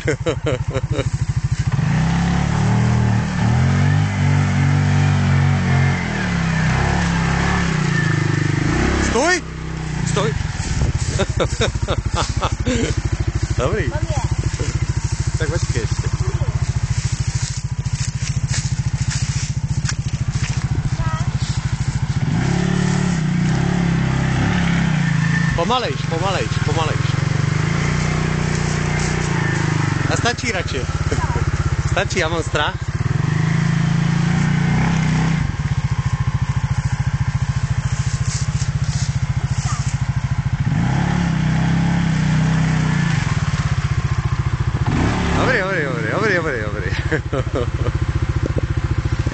Stoj! Stoj! Dobrý. Tak počkej ještě. Pomalejš, pomalejš, pomalejš. A stačí radši. Stačí, já mám strach. Dobrý.